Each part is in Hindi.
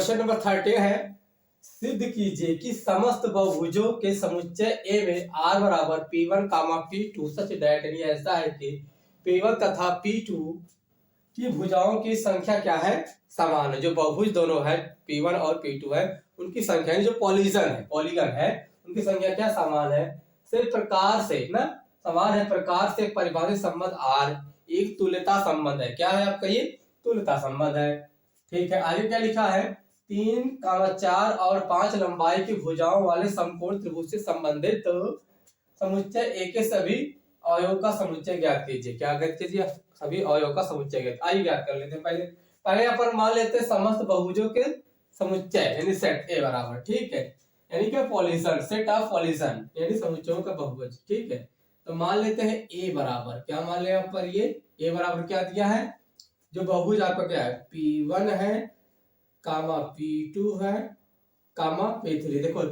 क्वेश्चन नंबर 13 है, सिद्ध कीजिए कि समस्त बहुभुजों के समुच्चय ए में r बराबर P1 P2 सच दैट, यानी ऐसा है कि P1 तथा P2 की भुजाओं की संख्या क्या है, समान है। जो बहुभुज दोनों है P1 और P2 है, उनकी संख्या जो पॉलीगन है उनकी संख्या क्या समान है। सिर्फ प्रकार से ना समान है, प्रकार से परिभाषित संबंध R एक तुल्यता संबंध है। क्या है आपका, ये तुल्यता संबंध है। ठीक है, आगे क्या लिखा है, 3, 4 और 5 लंबाई की भुजाओं वाले समकोण त्रिभुज से संबंधित समुच्चय ए के सभी अवयवों का समुच्चय ज्ञात कीजिए। क्या ज्ञात कीजिए, सभी अवयवों का समुच्चय ज्ञात। आइए ज्ञात कर लेते हैं। पहले अपन मान लेते हैं समस्त बहुभुजों के समुच्चय यानी सेट ए बराबर, ठीक है, यानी कि पॉलीसन, सेट ऑफ पॉलीसन यानी समुच्चयों का बहुभुज। ठीक है, तो मान लेते हैं ए बराबर, क्या मान ले पर ये ए बराबर क्या दिया है, जो बहुभुज आपका क्या है P1 है कामा P2 है कामा P3। देखो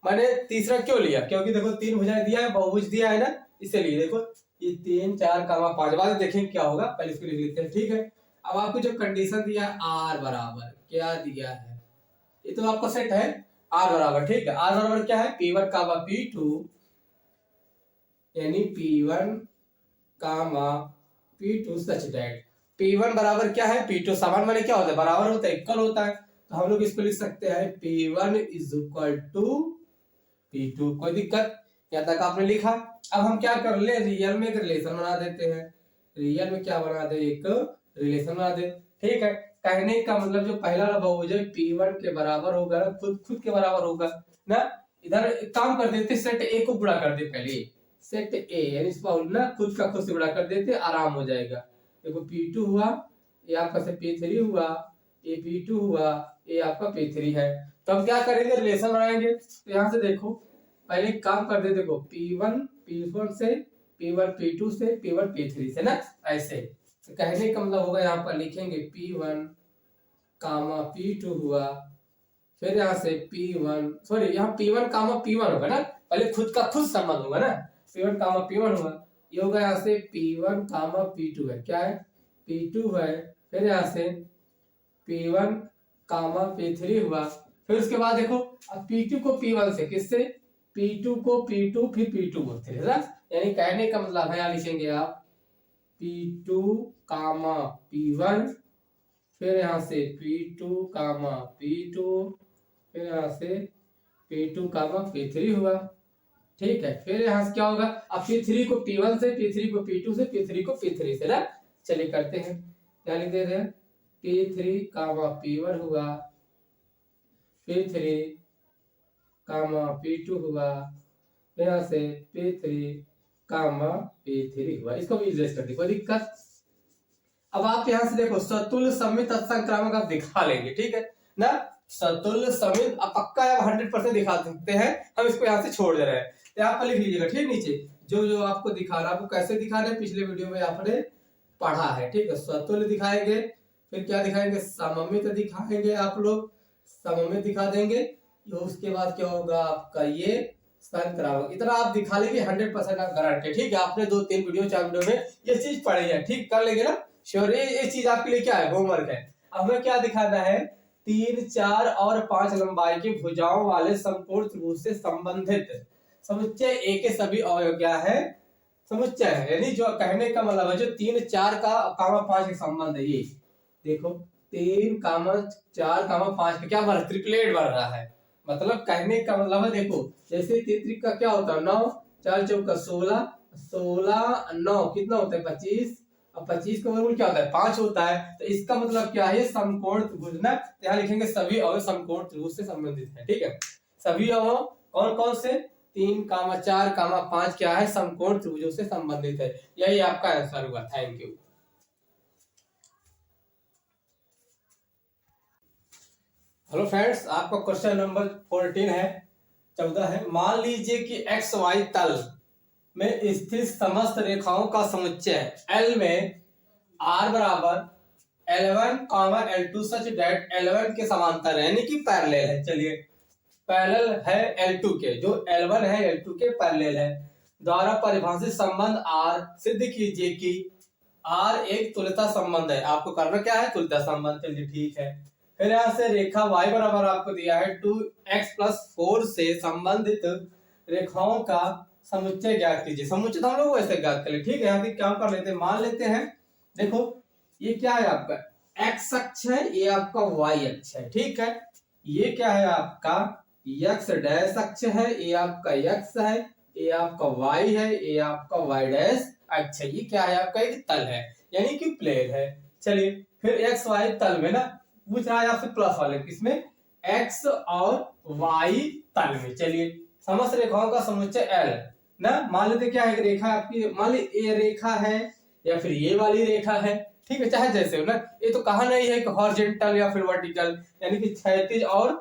मैंने तीसरा क्यों लिया, क्योंकि देखो 3 भुजाएं दिया है, बहुभुज दिया है ना, इसलिए देखो ये 3, 4 कामा 5। बाद देखेंगे क्या होगा, पहले इसको लिख लेते हैं। ठीक है, अब आपको जो कंडीशन दिया है R बराबर क्या दिया है, ये तो आपका सेट है R बराबर। ठीक है, R बराबर क्या है P1 कामा P2 यानी P1 comma P2 such that P1 बराबर क्या है P2। समान माने क्या होता है, बराबर होता है, इक्वल होता है। तो हम लोग इसको लिख सकते हैं P1 is equal to P2। कोई दिक्कत, यहाँ तक आपने लिखा। अब हम क्या कर ले, रियल में एक रिलेशन बना देते हैं। रियल में क्या बना दे, एक रिलेशन बना दे। ठीक है, कहने का मतलब जो पहला बहुभुज है P1 के बराबर होगा, खुद के बराबर होगा ना। इधर एक काम कर देते, सेट ए को गुणा कर दे, पहले सेट ए यानी इसको ना खुद का खुद से गुणा कर देते, आराम हो जाएगा। देखो P2 हुआ, ये आपका से P3 हुआ, ये P2 हुआ, ये आपका P3 है। तो हम क्या करेंगे, रिलेशन बनाएंगे। तो यहाँ से देखो पहले काम कर दे, देखो P1 P1 से, P1 P2 से, P1 P3 से ना, ऐसे। तो कहने का मतलब होगा, यहाँ पर लिखेंगे P1 कामा P2 हुआ, फिर यहाँ से P1 सॉरी यहाँ P1 कामा P1 होगा ना, पहले खुद का खुद संबंध होगा ना, P1 कामा P1 हुआ, ये होगा यहाँ से P1 कामा P2 है, क्या है P2 है, फिर यहाँ से P1 कामा P3 हुआ। फिर उसके बाद देखो अब P2 को P1 से, किससे P2 को P2 फिर P2 को 3, यानी कहने का मतलब है, यहाँ लिखेंगे आप P2 कामा P1, फिर यहाँ से P2 कामा P2, फिर यहाँ से P2 कामा P3 हुआ। ठीक है, फिर यहाँ से क्या होगा, अब P3 को P1 से, P3 को P2 से, P3 को P3 से ना। चलिए करते हैं, क्या लिख देते हैं, P3 कामा P1 हुआ, P3 कामा P2 हुआ, यहाँ से P3 कामा P3 हुआ। इसको भी इरेज कर दी, कोई दिक्कत। अब आप यहाँ से देखो सतुल्य समित तत्संक्रामक आप दिखा लेंगे, ठीक है ना, सतुल्य समित आप पक्का 100% दिखा सकते हैं। हम इसको यहाँ से छोड़ दे रहे हैं, तो यहाँ पर लिख लीजिएगा, ठीक, नीचे जो जो आपको दिखा रहा है, आपको कैसे दिखा रहे हैं पिछले वीडियो में आपने पढ़ा है। ठीक है, सतुल्य दिखाएंगे, फिर क्या दिखाएंगे, सममित दिखाएंगे, आप लोग सममित दिखा देंगे। उसके बाद क्या होगा आपका ये संक्रामक, इतना आप दिखा लेंगे 100% आप गारंटी। ठीक है, आपने 2-3 वीडियो 4 वीडियो में ये चीज पढ़ी है, ठीक कर लेंगे ना, श्योर। ये चीज आपके लिए क्या है, होमवर्क है। अब हमें क्या दिखाना है, 3, 4 और 5 लंबाई की भुजाओं वाले समकोण त्रिभुज से संबंधित समुच्चय ए के सभी अवयव क्या है, समुच्चय है, यानी जो कहने का मतलब है जो 3, 4 का कामा 5 के संबंध है। ये देखो 3, 4, 5 का क्या बन रहा है, ट्रिपलेट बन रहा है। मतलब कहने का मतलब है, देखो जैसे 3 का क्या होता है 9, 4 चौका 16, 16 9 कितना होता है 25, अब 25 का वर्गमूल क्या होता है 5 होता है। तो इसका मतलब क्या है, समकोण त्रिभुज ना, यहाँ लिखेंगे सभी अवयव समकोण त्रिभुज से संबंधित है। ठीक है, सभी अवयव कौन कौन से, 3, 4, 5 क्या है, समकोण त्रिभुजों से संबंधित है। यही आपका आंसर हुआ। Thank you. हेलो फ्रेंड्स, आपका क्वेश्चन नंबर 14 है, 14 है। मान लीजिए कि एक्स वाई तल में स्थित समस्त रेखाओं का समुच्चय L में R बराबर L1, L2 such that L1 के समांतर है, यानी कि पैरेलल है। चलिए पैरेलल है L2 के, जो L1 है L2 के पैरेलल है, द्वारा परिभाषित संबंध R सिद्ध कीजिए कि R एक तुल्यता संबंध है। आपको करना क्या है, तुल्यता संबंध। चलिए ठीक है, फिर यहाँ से रेखा y बराबर आपको दिया है 2x+4 से संबंधित रेखाओं का समुच्चय ज्ञात कीजिए। समुच्चय तो हम लोग वैसे ज्ञात करें, ठीक है। यहाँ पे क्या कर लेते हैं, मान लेते हैं, देखो ये क्या है आपका x अक्ष है, ये आपका y अक्ष है, ठीक है। ये क्या है आपका x डैश अक्ष है, ये आपका x है, ये आपका y है, ये आपका y डैश अक्ष है। ये क्या है आपका एक तल है, यानी कि प्लेन है। चलिए फिर x y तल में ना पूछ रहा है आपसे प्लस वाले, किसमें, x और y तल में। चलिए समस्त रेखाओं का समुच्चय L ना, मान लेते क्या है रेखा आपकी, मान ली ये रेखा है या फिर ये वाली रेखा है, ठीक है, चाहे जैसे हो ना। ये तो कहा नहीं है कि हॉरिजॉन्टल या फिर वर्टिकल, यानी कि क्षैतिज और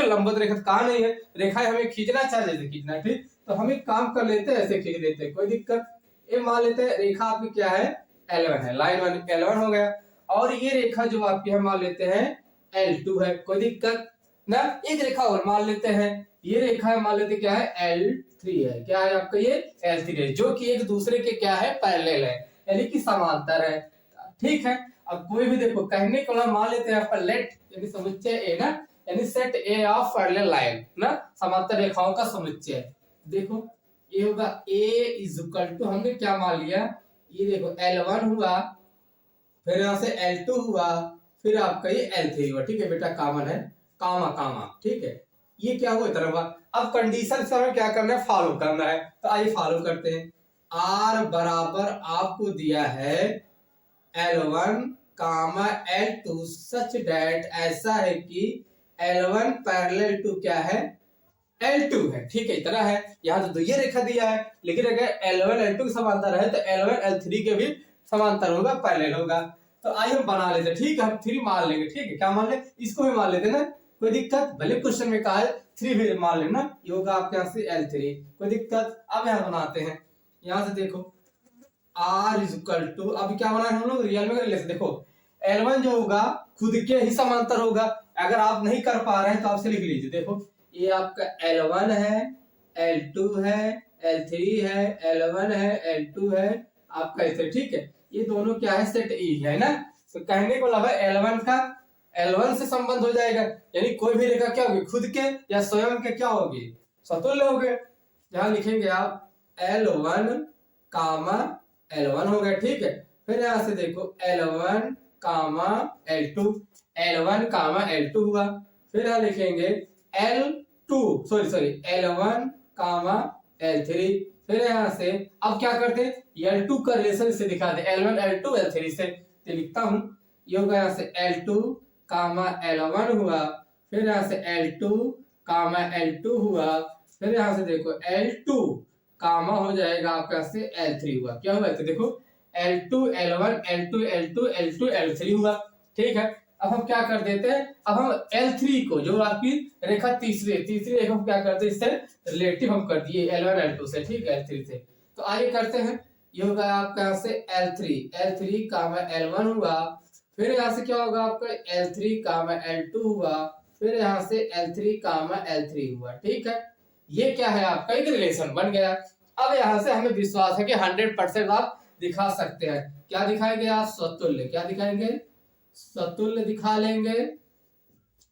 लंबवत रेखा कहा नहीं है। रेखा हमें खींचना चाहे जैसे खींचना है, ठीक, तो हम एक काम कर लेते हैं, ऐसे खींच लेते हैं, कोई दिक्कत। ये मान लेते हैं रेखा आपकी क्या है, L1 है, लाइन 1 L1 हो गया। और ये रेखा जो आपकी है मान लेते हैं L2 है, कोई दिक्कत ना। एक रेखा और मान लेते हैं, ये रेखा है मान लेते क्या है L3 है, क्या है आपका ये L3 है, जो कि एक दूसरे के क्या है पैरेलल है, यानी कि समांतर है, ठीक है। अब कोई भी देखो कहने को मान लेते हैं आपका लेट यानी समुच्चय ए ना, यानी set A of parallel line ना, समांतर रेखाओं का समुच्चय। देखो ये होगा a इज इक्वल टू, हमने क्या मान लिया, ये देखो L1 हुआ, फिर यहाँ से L2 हुआ, फिर आपका ये L3 हुआ, ठीक है बेटा, कॉमन है, कामा कामा, ठीक है। ये क्या हुआ इतना हुआ। अब कंडीशन से हमें क्या करना है, फॉलो करना है, तो आइए फॉलो करते हैं। R बराबर आपको दिया है L1 कामा L2 सच डेट ऐसा है कि L1 पैरेलल टू क्या है L2 है, ठीक है, इतना है। यहाँ तो ये रेखा दिया है, लेकिन अगर L1 L2 के समांतर है तो L1 L3 के भी समांतर होगा, पैरेलल होगा। तो आइए हम बना लेते हैं, ठीक है, हम 3 मान लेंगे, ठीक है, क्या मान ले, इसको भी मान लेते ना, कोई दिक्कत, भले क्वेश्चन में कहा है 3 भी मान लेना, ये होगा आपके यहाँ से L3, कोई दिक्कत। अब यहाँ बनाते हैं, यहाँ से देखो R इज इक्वल टू, अब क्या बना है हम लोग रियल में कर लेते, देखो L1 जो होगा खुद के ही समांतर होगा, अगर आप नहीं कर पा रहे हैं तो आपसे लिख लीजिए, देखो ये आपका L1 है, L2 है, L3 है, L1 है, L2 है, आपका ऐसे, ठीक है। ये दोनों क्या है सेट E है ना, तो कहने को लगा L1 का L1 से संबंध हो जाएगा, यानी कोई भी रेखा क्या होगी खुद के या स्वयं के क्या होगी, समतुल्य होगे। यहाँ लिखेंगे आप L1 कामा L1 हो गया, ठीक है। फिर यहाँ से देखो L1 कामा L2, L1 कामा L2 हुआ। फिर यहाँ लिखेंगे L2 सॉरी L1 कामा L3। फिर यहाँ से अब क्या करते हैं L2 का रिलेशन से दिखा दे, L1 L2 L3 से, तो लिखता हूं ये होगा यहाँ से L2 कामा L1 हुआ, फिर यहाँ से L2 कामा L2 हुआ, फिर यहाँ से देखो L2 कामा हो जाएगा आपका यहाँ से L3 हुआ, क्या हुआ तो देखो L2 L1 L2 L2 L2 L3 हुआ, ठीक है। अब हम क्या कर देते हैं, अब हम L3 को जो आपकी रेखा तीसरी रेखा हम क्या करते हैं, इससे रिलेटिव हम कर दिए L1 L2 से, ठीक है, L3 से। तो आइए करते हैं, ये होगा आपका यहाँ से L3 कामा L1 हुआ, फिर यहाँ से क्या होगा आपका L3 कामा L2 हुआ, फिर यहाँ से L3 कामा L3 हुआ, ठीक है। ये क्या है आपका एक रिलेशन बन गया। अब यहाँ से हमें विश्वास है कि 100% आप दिखा सकते हैं। क्या दिखाएंगे आप, स्वतुल्य, क्या दिखाएंगे, स्वतुल्य दिखा लेंगे।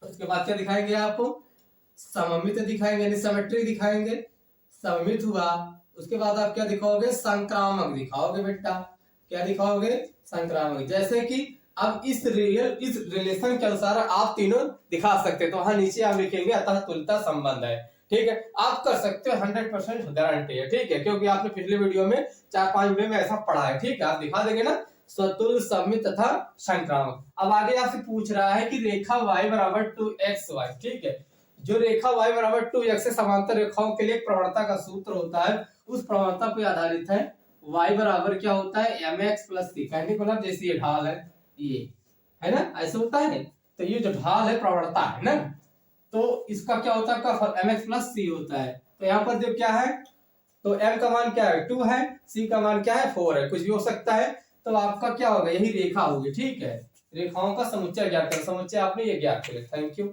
उसके बाद क्या दिखाएंगे आप, सममित दिखाएंगे, यानी सिमेट्री दिखाएंगे, सममित हुआ। उसके बाद आप क्या दिखाओगे, संक्रामक दिखाओगे बेटा, क्या दिखाओगे, संक्रामक। जैसे कि अब इस रिलेशन के अनुसार आप तीनों दिखा सकते हैं, तो वहां नीचे आप लिखेंगे अतः तुल्यता संबंध है, ठीक है, आप कर सकते हो, 100% गारंटी है, ठीक है, क्योंकि आपने पिछले वीडियो में 4-5 वीडियो में ऐसा पढ़ा है, ठीक है, आप दिखा देंगे ना, स्वतुल्य, सममित तथा संक्रामक। अब आगे आपसे पूछ रहा है कि रेखा y बराबर 2xy, ठीक है, जो रेखा y बराबर 2x से समांतर रेखाओं के लिए एक प्रवणता का सूत्र होता है, उस प्रवणता पर आधारित है y बराबर क्या होता है mx प्लस c, कहने को मतलब जैसे ये ढाल है, ये है ना, ऐसे होता है, तो ये जो ढाल है प्रवणता है ना, तो इसका क्या होता है mx प्लस सी होता है। तो यहाँ पर जो क्या है, तो m का मान क्या है 2 है, c का मान क्या है 4 है, कुछ भी हो सकता है, तो आपका क्या होगा यही रेखा होगी, ठीक है। रेखाओं का समुच्चय ज्ञात करें, समुच्चय आपने ये ज्ञात करें। Thank you.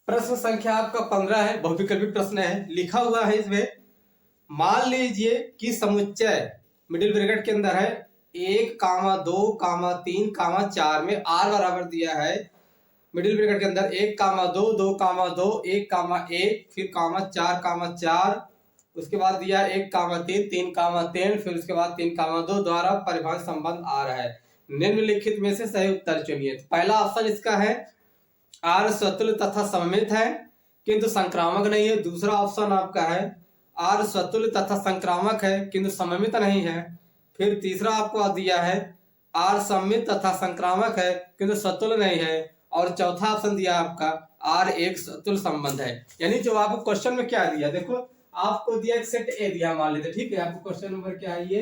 प्रश्न संख्या आपका 15 है, बहुविकल्पी प्रश्न है, लिखा हुआ है इसमें, मान लीजिए कि समुच्चय मिडिल ब्रैकेट के अंदर है 1, 2, 3, 4 में r बराबर दिया है मिडिल ब्रैकेट के अंदर 1, 2, 2, 2, 1, 1, फिर 4, 4, उसके बाद दिया 1, 3, 3, 3, फिर उसके बाद 3, 2 द्वारा परिभाषित संबंध आ रहा है। निम्नलिखित में से सही उत्तर चुनिए। पहला ऑप्शन इसका है आर स्वतुल्य तथा सममित है किंतु संक्रामक नहीं है। दूसरा ऑप्शन आपका है आर स्वतुल्य तथा संक्रामक है किंतु सममित नहीं है। फिर तीसरा आपको दिया है आर सममित तथा संक्रामक है किंतु स्वतुल्य नहीं है। और चौथा ऑप्शन दिया आपका आर एक स्वतुल्य संबंध है। यानी जो आपको क्वेश्चन में क्या दिया, देखो आपको दिया एक सेट ए दिया, मान लेते ठीक है। आपको क्वेश्चन नंबर क्या है, ये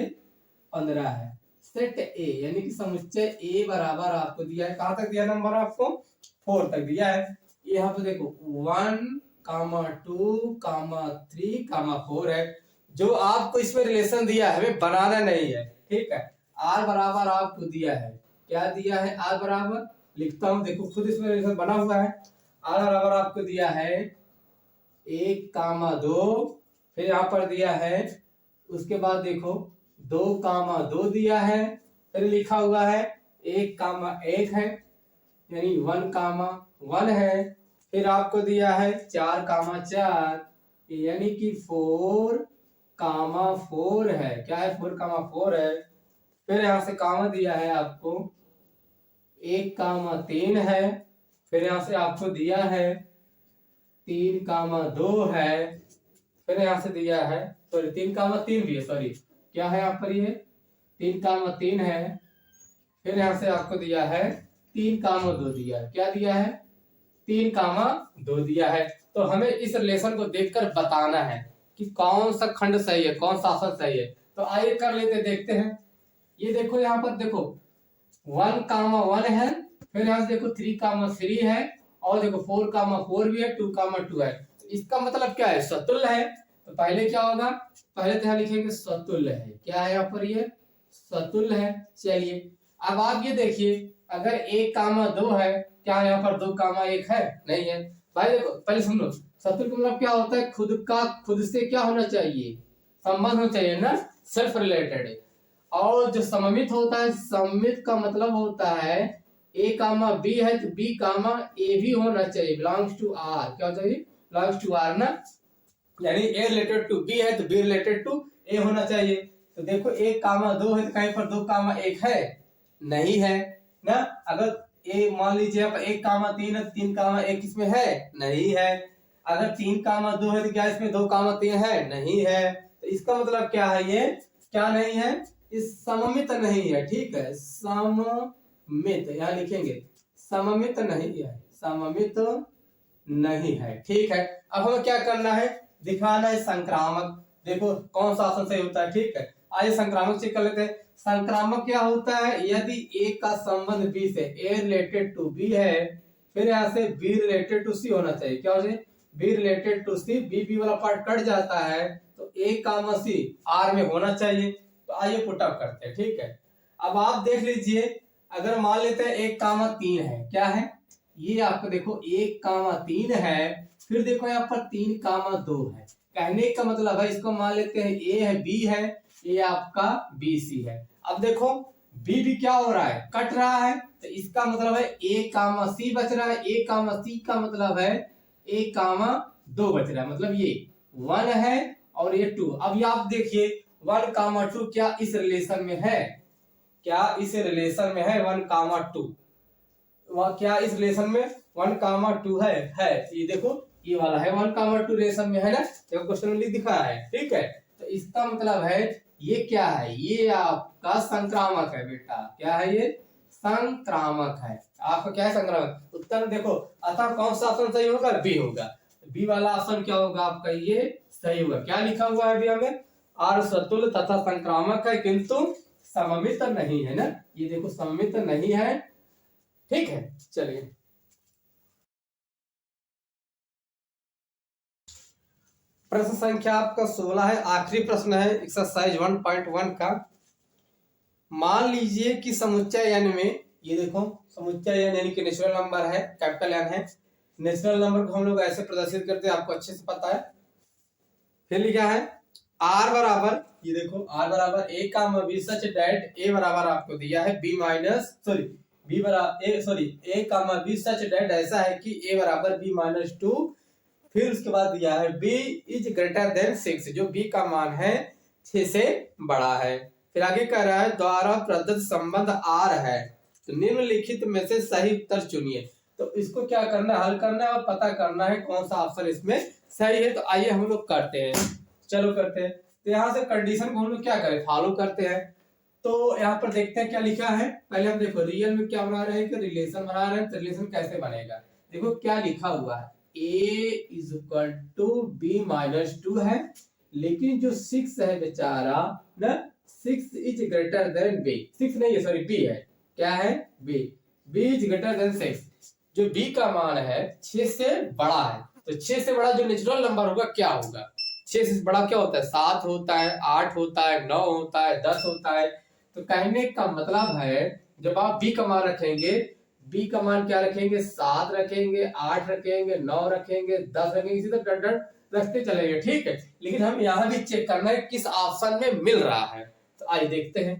15 है। सेट ए यानी कि समुच्चय ए बराबर आपको दिया है, कहां तक दिया नंबर आपको 4 तक दिया है। यहाँ पे देखो 1, 2, 3, 4 है। जो आपको इसमें रिलेशन दिया है हमें बनाना नहीं है, ठीक है। आर बराबर आपको दिया है, क्या दिया है, आर बराबर लिखता हूं, देखो खुद इसमें रिलेशन बना हुआ है। आर बराबर आपको दिया है 1, 2, फिर यहाँ पर दिया है, उसके बाद देखो 2, 2 दिया है, फिर लिखा हुआ है 1, 1 है, यानी 1, 1 है। फिर आपको दिया है 4, 4, यानी कि 4, 4 है। क्या है, 4, 4 है। फिर यहाँ से कामा दिया है आपको 1, 3 है। फिर यहाँ से आपको दिया है 3, 2 है। फिर यहाँ से दिया है सॉरी 3, 3 भी है, सॉरी क्या है यहाँ पर, ये 3, 3 है। फिर यहाँ से आपको दिया है 3, 2 दिया है। क्या दिया है, 3, 2 दिया है। तो हमें इस रिलेशन को देखकर बताना है कि कौन सा खंड सही है, कौन सा ऑप्शन सही है। तो आइए कर लेते, देखते हैं। ये देखो यहाँ पर देखो 1, 1 है। फिर यहाँ से देखो 3, 3 है। और देखो 4, 4 भी है, 2, 2 है। इसका मतलब क्या है, स्वतुल्य है। तो पहले क्या होगा, पहले तो यहाँ लिखेंगे स्वतुल्य है। क्या है यहाँ पर, ये स्वतुल्य है। चलिए अब आप ये देखिए, अगर 1, 2 है, क्या यहाँ पर 2, 1 है, नहीं है। भाई देखो पहले सुन लो, स्वतुल्य का मतलब क्या होता है, खुद से क्या होना चाहिए, संबंध होना चाहिए ना, सेल्फ रिलेटेड। और जो सममित होता है, सममित का मतलब होता है ए कामा बी है तो बी कामा ए भी होना चाहिए, बिलोंग्स टू आर। क्या चाहिए, बिलोंग्स टू आर ना, यानी ए रिलेटेड टू बी है तो बी रिलेटेड टू ए होना चाहिए। तो देखो 1, 2 है तो कहीं पर 2, 1 है, नहीं है ना। अगर ए मान लीजिए आप 1, 3 है, 3, 1 इसमें है, नहीं है। अगर 3, 2 है तो क्या इसमें 2, 3 है, नहीं है। तो इसका मतलब क्या है, ये क्या नहीं है, इस सममित नहीं है, ठीक है। सममित यहाँ लिखेंगे, सममित नहीं है, सममित नहीं है, ठीक है। अब हमें क्या करना है, दिखाना है संक्रामक। देखो कौन सा ऑप्शन सही होता है, ठीक है। आइए संक्रामक चेक कर लेते हैं। संक्रामक क्या होता है, यदि ए का संबंध बी से, ए रिलेटेड टू बी है, फिर यहाँ से बी रिलेटेड टू सी होना चाहिए। क्या हो जाए, B related to C, B वाला पार्ट कट जाता है तो ए कामा सी आर में होना चाहिए। तो आइए पुटअप करते हैं, ठीक है। अब आप देख लीजिए, अगर मान लेते हैं 1, 3 है, क्या है ये, आपको देखो 1, 3 है। फिर देखो यहाँ पर 3, 2 है। कहने का मतलब है, इसको मान लेते हैं ए है, बी है, ये आपका बी सी है। अब देखो बी भी क्या हो रहा है, कट रहा है। तो इसका मतलब है ए कामा सी बच रहा है। ए कामा सी का मतलब है ए कामा 2 बच रहा है, मतलब ये 1 है और ये 2। अब ये आप देखिए 1, 2 क्या इस रिलेशन में है, क्या इस रिलेशन में है 1, 2, क्या इस रिलेशन में 1, 2 है। ये देखो ये वाला है 1, 2 रिलेशन में है ना, देखो क्वेश्चन में लिख दिखा है, ठीक है। तो इसका मतलब है ये क्या है, ये आपका संक्रामक है बेटा। क्या है ये, संक्रामक है। आपका क्या है, संक्रामक। उत्तर देखो, अतः कौन सा ऑप्शन सही होगा, बी होगा। बी वाला ऑप्शन क्या होगा आपका, ये सही होगा। क्या लिखा हुआ है अभी हमें, आर स्वतुल्य तथा संक्रामक है किंतु सममित नहीं है ना, ये देखो सममित नहीं है, ठीक है। चलिए प्रश्न संख्या आपका 16 है, आखिरी प्रश्न है एक्सरसाइज 1.1 का। मान लीजिए कि समुच्चय n में, ये देखो समुच्चय n यानी कि नेचुरल नंबर है, कैपिटल N है। नेचुरल नंबर को हम लोग ऐसे प्रदर्शित करते हैं, आपको अच्छे से पता है। फिर लिखा है आर बराबर, ये देखो आर बराबर ए कामा बी सच दैट ए बराबर आपको दिया है बी माइनस सॉरी बी बराबर ए कामा बी सच दैट ऐसा है कि ए बराबर बी माइनस 2, फिर उसके बाद दिया है बी इज ग्रेटर देन 6, जो बी का मान है 6 से बड़ा है। फिर आगे कह रहा है द्वारा प्रदत्त संबंध आर है, तो निम्नलिखित में से सही उत्तर चुनिए। तो इसको क्या करना है, हल करना है और पता करना है कौन सा ऑप्शन इसमें सही है। तो आइए हम लोग करते हैं, चलो करते हैं। तो यहाँ से कंडीशन को हम लोग क्या करें, फॉलो करते हैं। तो यहाँ पर देखते हैं क्या लिखा है। पहले हम देखो रियल में क्या बना रहे हैं कि रिलेशन बना रहे हैं, तो रिलेशन कैसे बनेगा। देखो क्या लिखा हुआ है, a is equal to B minus 2 है, लेकिन जो 6 है बेचारा ना, 6 इज ग्रेटर देन बी, 6 नहीं है सॉरी बी है, क्या है B, B is greater than 6, जो बी का मान है 6 से बड़ा है। तो 6 से बड़ा जो नेचुरल नंबर होगा क्या होगा, 6 से बड़ा क्या होता है, 7 होता है, 8 होता है, 9 होता है, 10 होता है। तो कहने का मतलब है जब आप बी का मान रखेंगे, बी का मान क्या रखेंगे, 7 रखेंगे, 8 रखेंगे, 9 रखेंगे, 10 रखेंगे, इसी तरह डट रखते चलेंगे, ठीक है। लेकिन हम यहाँ भी चेक करना है किस ऑप्शन में मिल रहा है। तो आइए देखते हैं।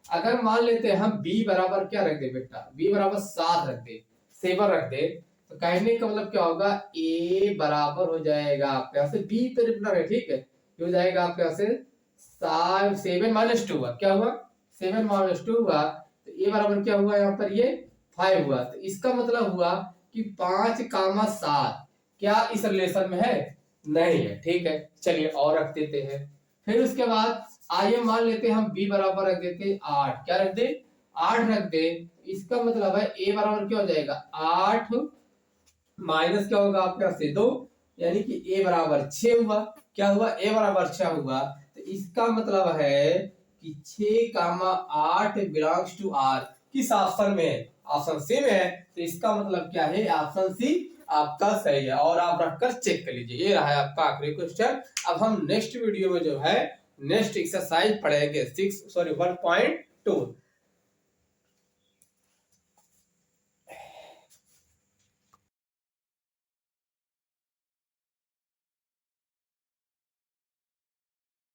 अगर मान लेते हैं हम बी बराबर क्या रख दे बेटा, बी बराबर 7 रख दे, 7 रख दे, तो कहने का मतलब क्या होगा, ए बराबर हो जाएगा आपके यहाँ से बी पे रिप्लाई है, ठीक है, हो जाएगा आपके यहाँ से 7 माइनस 2 हुआ, क्या हुआ 7 माइनस 2 हुआ, तो ए बराबर क्या हुआ यहाँ पर ये 5 हुआ। तो इसका मतलब हुआ कि 5 कामा 7 क्या इस रिलेशन में है, नहीं है, ठीक है। चलिए और रख देते हैं। फिर उसके बाद आइए मान लेते हैं हम बी बराबर रख देते 8, क्या रख दे 8 रख दे। इसका मतलब है ए बराबर क्या हो जाएगा 8 माइनस क्या होगा आपके यहाँ से 2, यानी कि ए बराबर 6 हुआ, क्या हुआ ए बराबर 6 हुआ। तो इसका मतलब है कि 6 कामा 8 बिलोंग्स टू आर, किस ऑप्शन में है, ऑप्शन सी में है। तो इसका मतलब क्या है, ऑप्शन सी आपका सही है, और आप रखकर चेक कर लीजिए। ये रहा है आपका आखिरी क्वेश्चन। अब हम नेक्स्ट वीडियो में जो है नेक्स्ट एक्सरसाइज पढ़ेंगे 1.2।